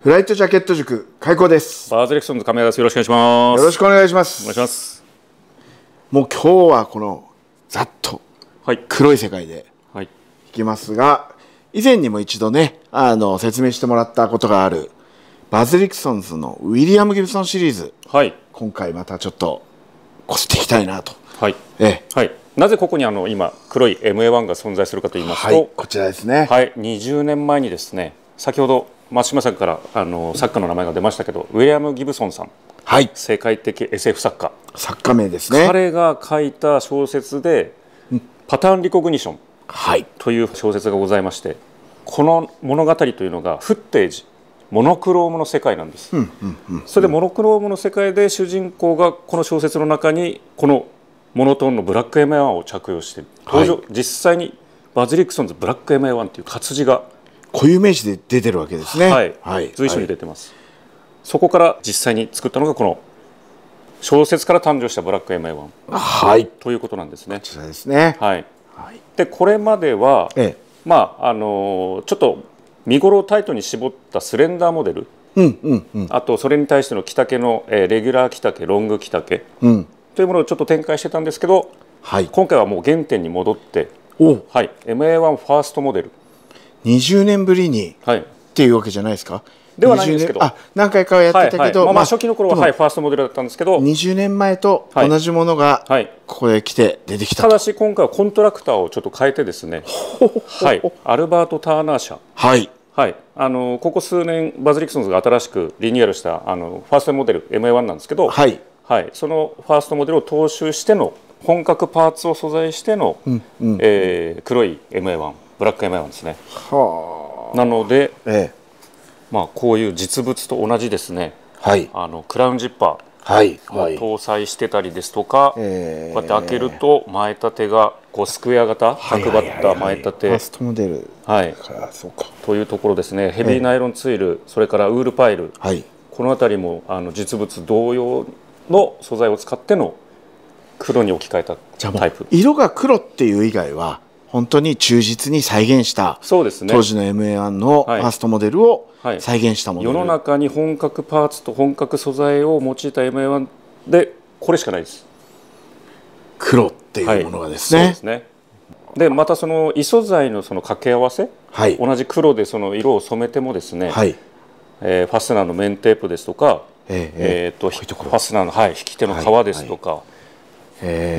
フライトジャケット塾開講です。バーズレクソンズ亀谷です。よろしくお願いします。よろしくお願いします。お願いします。もう今日はこのざっと黒い世界でいきますが、以前にも一度ね説明してもらったことがあるバズ・リクソンズのウィリアム・ギブソンシリーズ、今回またちょっとこすっていきたいなと。なぜここに今黒い MA1 が存在するかと言いますと、こちらですね。20年前にですね、先ほど松島さんから作家の名前が出ましたけど、ウィリアム・ギブソンさん、世界的 SF 作家名ですね。彼が書いた小説で「パターン・リコグニション」という小説がございまして、この物語というのがフッテージ、モノクロームの世界なんです。それでモノクロームの世界で主人公がこの小説の中にこのモノトーンのブラック MA1 を着用して実際にバズ・リクソンズブラック MA1 という活字が固有名詞で出てるわけですね。随所に出てます。そこから実際に作ったのがこの小説から誕生したブラック MA1 ということなんですね。こちらですね。でこれまでは、ちょっと見頃をタイトに絞ったスレンダーモデル、あとそれに対しての着丈のレギュラー着丈、ロング着丈、というものをちょっと展開してたんですけど、今回はもう原点に戻って、MA1 ファーストモデル20年ぶりにっていうわけじゃないですか。ではないんですけど、何回かはやってたけど、初期の頃はファーストモデルだったんですけど、20年前と同じものがここへ来て出てきたと。ただし今回はコントラクターをちょっと変えてですね、アルバート・ターナー社、ここ数年バズ・リクソンズが新しくリニューアルしたファーストモデル MA1 なんですけど、そのファーストモデルを踏襲しての本格パーツを素材しての黒い MA1、ブラック MA1 ですね。なので、こういう実物と同じですね、クラウンジッパーも搭載してたりですとか、こうやって開けると前立てがこうスクエア型、角張った前立て、ファーストモデルというところですね。ヘビーナイロンツイル、それからウールパイル、この辺りも実物同様の素材を使っての黒に置き換えたタイプ。色が黒っていう以外は本当に忠実に再現した当時の MA1 のファーストモデルを再現したもの、世の中に本格パーツと本格素材を用いた MA1 でこれしかないです。黒っていうものがですね。でまたその異素材のその掛け合わせ、同じ黒でその色を染めてもですね、ファスナーの面テープですとか、ファスナーの引き手の革ですとか、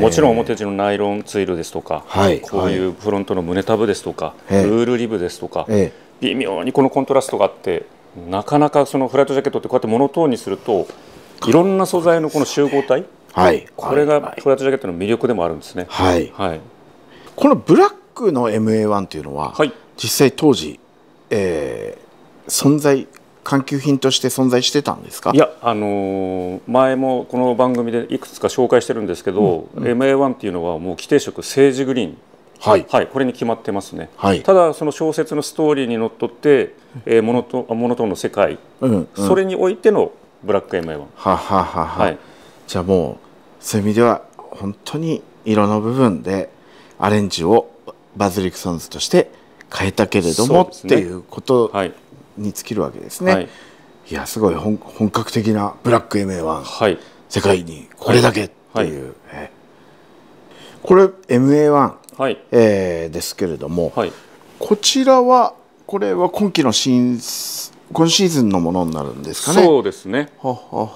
もちろん表地のナイロンツイルですとか、こういうフロントの胸タブですとか、ウールリブですとか、微妙にこのコントラストがあって、なかなかそのフライトジャケットってこうやってモノトーンにするといろんな素材のこの集合体、これがフライトジャケットの魅力でもあるんですね。このブラックの MA1 というのは、実際当時、環境品として存在してたんですか？いや、前もこの番組でいくつか紹介してるんですけど、MA1 っていうのはもう規定色セージグリーン、これに決まってますね。ただその小説のストーリーにのっとってモノトーンの世界、それにおいてのブラック MA1。じゃあもうそういう意味では本当に色の部分でアレンジをバズ・リクソンズとして変えたけれどもっていうことに尽きるわけですね。いや、すごい本格的なブラック MA1、世界にこれだけっていう、これ MA1、ですけれども、こちらはこれは今シーズンのものになるんですかね。そうですね。こ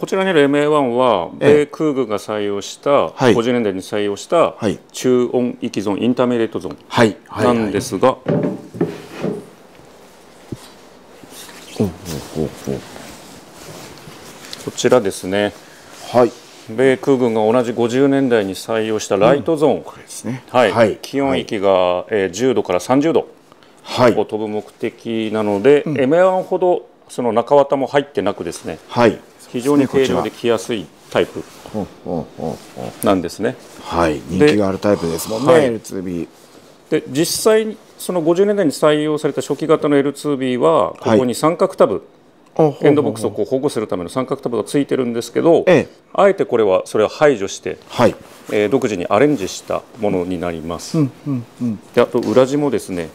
ちらにある MA1 は米空軍が採用した、50年代に採用した中温域ゾーン、インターメディエートゾーンなんですが、こちらですね、米空軍が同じ50年代に採用したライトゾーン、気温域が10度から30度を飛ぶ目的なので、MA1 ほどその中綿も入ってなくですね、非常に軽量で着やすいタイプなんですね。人気があるタイプですもんね、L2B。で実際その50年代に採用された初期型の L2B はここに三角タブ、エンドボックスをこう保護するための三角タブがついてるんですけど、あえてこれはそれを排除して、独自にアレンジしたものになります。であと裏地もですね、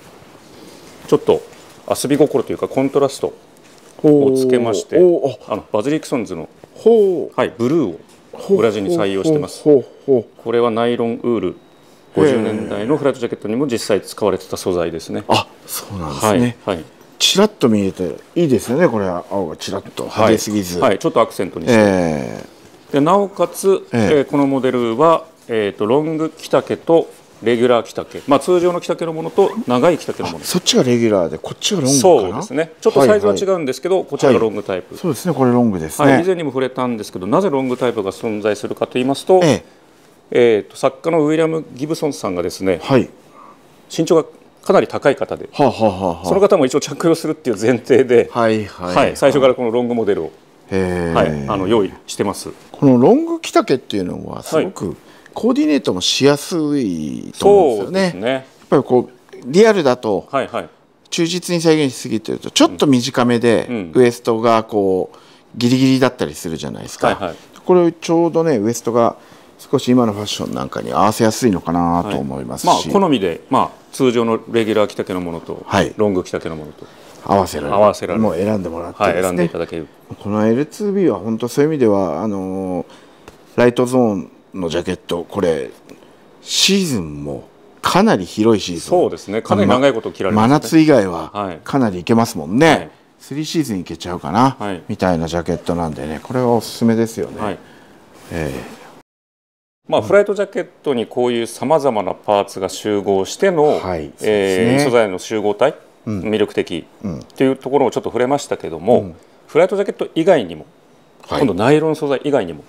ちょっと遊び心というかコントラストをつけまして、バズリクソンズの、はい、ブルーを裏地に採用してます。これはナイロンウール、50年代のフライトジャケットにも実際使われてた素材ですね。あ、そうなんですね。はい、ちらっと見えていいですよね。これは青がちらっと派手すぎず、はい、ちょっとアクセントにして、でなおかつ、このモデルは、ロング着丈とレギュラー着丈、まあ、通常の着丈のものと長い着丈のもの。そっちがレギュラーでこっちがロングかな。そうですね。ちょっとサイズは違うんですけど、こちらがロングタイプ。そうですね。これロングですね。はい、以前にも触れたんですけど、なぜロングタイプが存在するかと言いますと、作家のウィリアム・ギブソンさんがですね、身長がかなり高い方で、その方も一応着用するっていう前提で、最初からこのロングモデルを、用意してます。このロング着丈っていうのはすごくコーディネートもしやすいと思うんですよね。やっぱりこうリアルだと忠実に再現しすぎてるとちょっと短めでウエストがこうギリギリだったりするじゃないですか。これちょうどねウエストが少し今のファッションなんかに合わせやすいのかなと思いますし、好みで、通常のレギュラー着丈のものと、ロング着丈のものと合わせられる、もう選んでもらってですね、選んでいただける。この L2B は本当そういう意味ではライトゾーンのジャケット、これシーズンもかなり広いシーズン、そうですね、かなり長いこと着られますね。真夏以外はかなりいけますもんね。3シーズンいけちゃうかな、みたいなジャケットなんでね、これはおすすめですよね。フライトジャケットにこういうさまざまなパーツが集合しての、素材の集合体、魅力的というところをちょっと触れましたけども、フライトジャケット以外にも、今度ナイロン素材以外にも、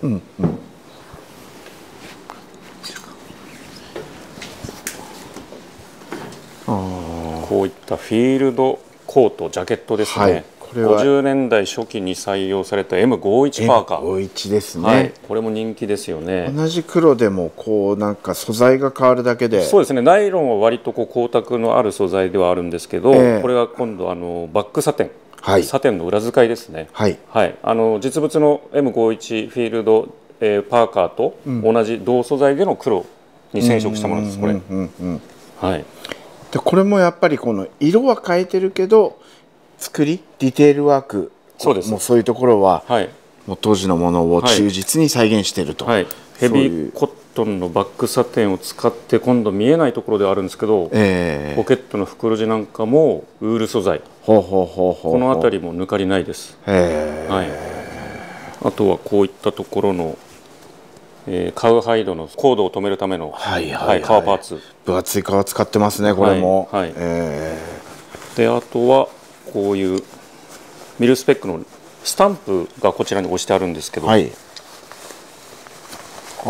こういったフィールドコートジャケットですね。これは50年代初期に採用された M51 パーカー。M51 ですね。これも人気ですよね。同じ黒でもこうなんか素材が変わるだけで。そうですね。ナイロンは割とこう光沢のある素材ではあるんですけど、これが今度バックサテン、サテンの裏使いですね。実物の M51 フィールド、パーカーと同じ同素材での黒に染色したものです。これ。でこれもやっぱりこの色は変えてるけど。作りディテールワーク、もうそういうところは、もう当時のものを忠実に再現していると、ヘビーコットンのバックサテンを使って今度見えないところではあるんですけど、ポケットの袋地なんかもウール素材、この辺りも抜かりないです。あとはこういったところのカウハイドのコードを止めるための革パーツ、分厚い革使ってますね、これも。であとはこういうミルスペックのスタンプがこちらに押してあるんですけど、こうい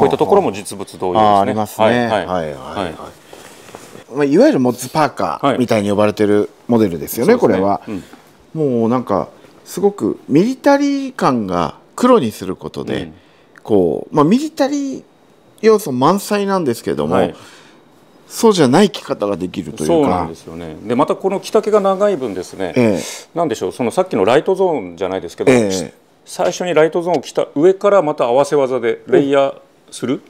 ったところも実物同様ですね。ありますね。いわゆるモッズパーカーみたいに呼ばれてるモデルですよね、これは。もうなんかすごくミリタリー感が黒にすることで、こうミリタリー要素満載なんですけども、そうじゃない着方ができるというか。そうなんですよね。でまたこの着丈が長い分ですね、なんでしょう、そのさっきのライトゾーンじゃないですけど、最初にライトゾーンを着た上からまた合わせ技でレイヤーする、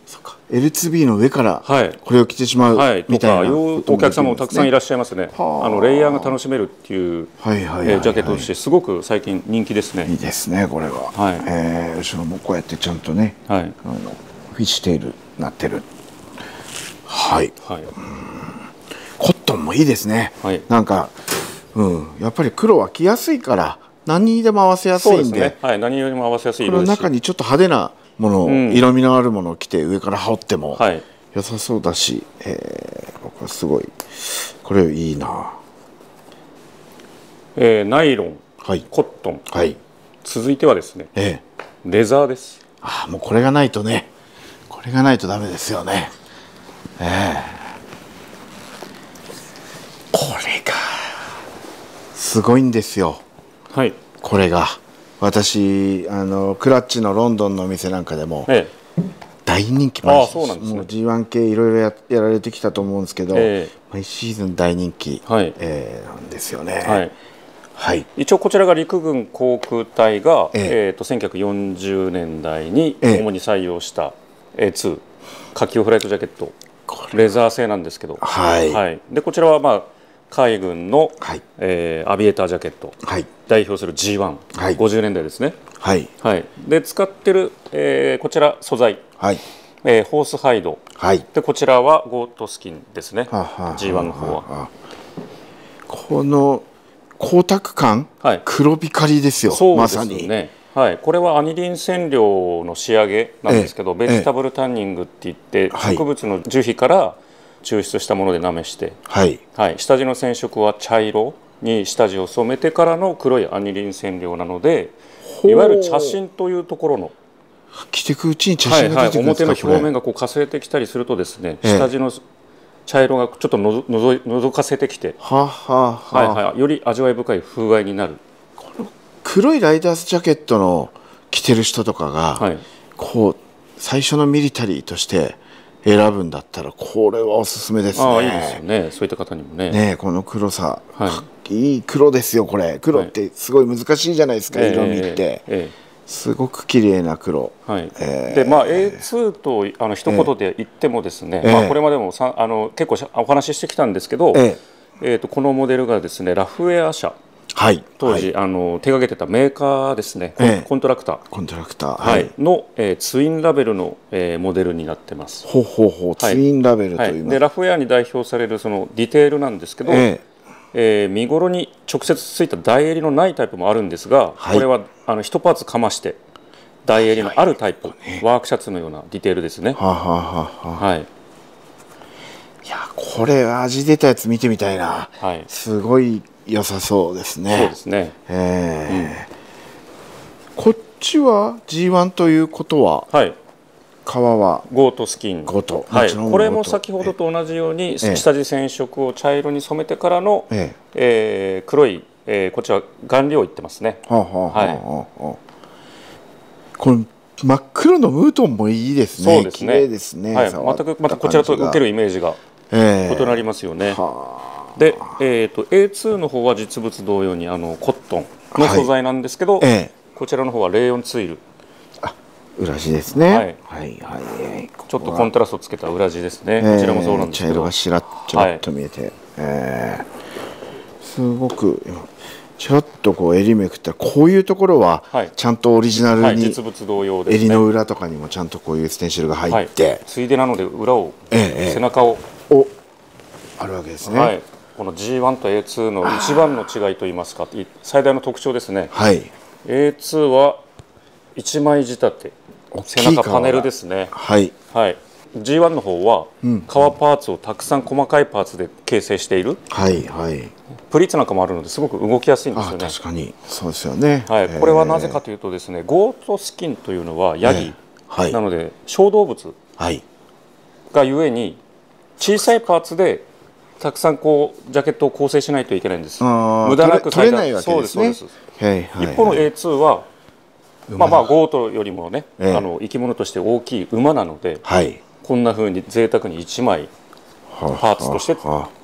L2B の上からこれを着てしまうみたいなお客様もたくさんいらっしゃいますね。レイヤーが楽しめるっていうジャケットとしてすごく最近人気ですね。いいですね、これは。後ろもこうやってちゃんとね、フィッシュテールなってる。コットンもいいですね。なんか、やっぱり黒は着やすいから何にでも合わせやすいんで、何にでも合わせやすい色ですし、この中にちょっと派手なもの、色味のあるものを着て上から羽織っても良さそうだし、僕はすごいこれいいな。ナイロン、コットン、続いてはですね、レザーです。もうこれがないとね、これがないとダメですよね。これがすごいんですよ。これが私クラッチのロンドンのお店なんかでも大人気。もう G1 系いろいろやられてきたと思うんですけど、毎シーズン大人気なんですよね。一応こちらが陸軍航空隊が1940年代に主に採用した A2 下級フライトジャケット、レザー製なんですけど、でこちらは海軍の、アビエータージャケット、代表する G1、50年代ですね。で使ってる、こちら素材、ホースハイド、でこちらはゴートスキンですね。G1 の方はこの光沢感、黒光りですよ。まさにこれはアニリン染料の仕上げなんですけど、ベジタブルタンニングって言って、植物の樹皮から抽出したものでなめして、下地の染色は茶色に下地を染めてからの黒いアニリン染料なので、いわゆる茶芯というところの着ていくうちに茶芯が出てくるんですか。表の表面がこうかすれてきたりするとですね、下地の茶色がちょっとのぞかせてきて、より味わい深い風合いになる。黒いライダースジャケットの着てる人とかが、こう最初のミリタリーとして選ぶんだったらこれはおすすめですね。いいですよね。そういった方にもね。この黒さ、いい黒ですよこれ。黒ってすごい難しいじゃないですか、色味って。すごく綺麗な黒。でA2 と一言で言ってもですね、これまでも結構お話ししてきたんですけど、このモデルがですねラフウェア社。当時手掛けてたメーカーですね、コントラクターのツインラベルのモデルになってます。ツインラベルというでラフウェアに代表されるそのディテールなんですけど、身ごろに直接ついた台襟のないタイプもあるんですが、これは1パーツかまして台襟のあるタイプ、ワークシャツのようなディテールですね。いやこれ味出たやつ見てみたいな。すごい良さそうですね。そうですね。こっちは G1 ということは、革はゴートスキン。ゴート。これも先ほどと同じように下地染色を茶色に染めてからの黒いこちら顔料いってますね。これ真っ黒のムートンもいいですね。綺麗ですね。またこちらと受けるイメージが異なりますよね。で、A2 の方は実物同様にコットンの素材なんですけど、こちらの方はレーヨンツイル。裏地ですね。ちょっとコントラストをつけた裏地ですね。こちらもそうなんですけど、茶色がちらっと見えて、すごくちょっとこう襟めくったらこういうところはちゃんとオリジナルに実物同様ですね。襟の裏とかにもちゃんとこういうステンシルが入って、ついでなので裏を背中をあるわけですね。この G1 と A2 の一番の違いといいますか、最大の特徴ですね。A2 は一枚仕立て、背中パネルですね。G1 の方は革パーツをたくさん細かいパーツで形成している。プリーツなんかもあるのですごく動きやすいんですよね。確かにそうですよね。これはなぜかというとですね、ゴートスキンというのはヤギなので小動物がゆえに小さいパーツでたくさんこうジャケットを構成しないといけないんです。無駄なく取れないわけですね。一方の A2 はゴートよりもね、生き物として大きい馬なので、こんな風に贅沢に1枚パーツとして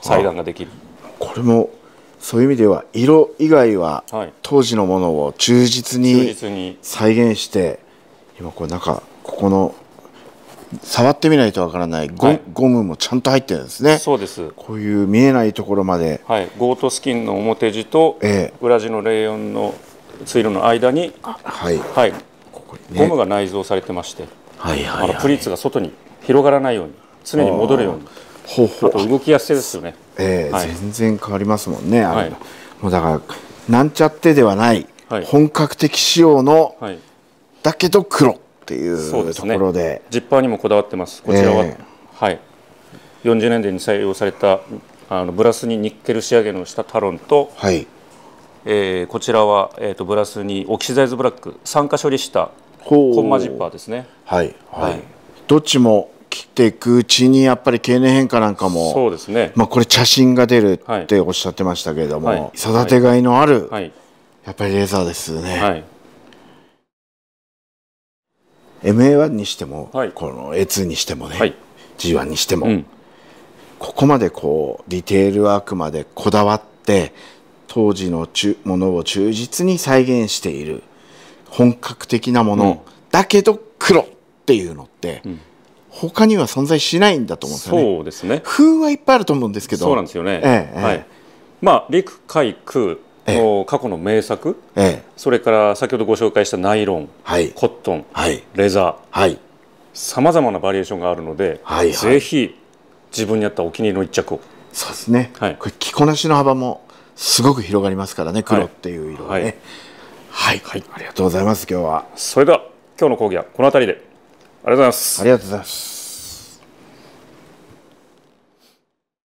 裁断ができる。これもそういう意味では色以外は当時のものを忠実に再現して、今これなんかここの触ってみないとわからないゴムもちゃんと入ってるんですね。そうです。こういう見えないところまで、ゴートスキンの表地と裏地のレーヨンのツイルの間にゴムが内蔵されてまして、プリーツが外に広がらないように常に戻るように、あと動きやすいですよね。全然変わりますもんね。もうだからなんちゃってではない本格的仕様のだけど黒っていうところで、ジッパーにもこだわってます。こちらは40年代に採用されたブラスにニッケル仕上げのしたタロンと、こちらはブラスにオキシダイズブラック酸化処理したコンマジッパーですね。どっちも切っていくうちにやっぱり経年変化なんかも、そうですね。これ茶芯が出るっておっしゃってましたけれども、育てがいのあるやっぱりレーザーですね。MA1 にしても、この A2 にしてもね、G1 にしても、ここまでこうディテールワークまでこだわって当時のものを忠実に再現している本格的なもの、だけど黒っていうのって、他には存在しないんだと思うんですよね。そうですね。風はいっぱいあると思うんですけど。そうなんですよね。陸海空の過去の名作、それから先ほどご紹介したナイロン、コットン、レザー、さまざまなバリエーションがあるので、ぜひ自分に合ったお気に入りの一着を。そうですね、これ着こなしの幅もすごく広がりますからね、黒っていう色がね。ありがとうございます。今日はそれでは今日の講義はこの辺りで。ありがとうございます。ありがとうございます。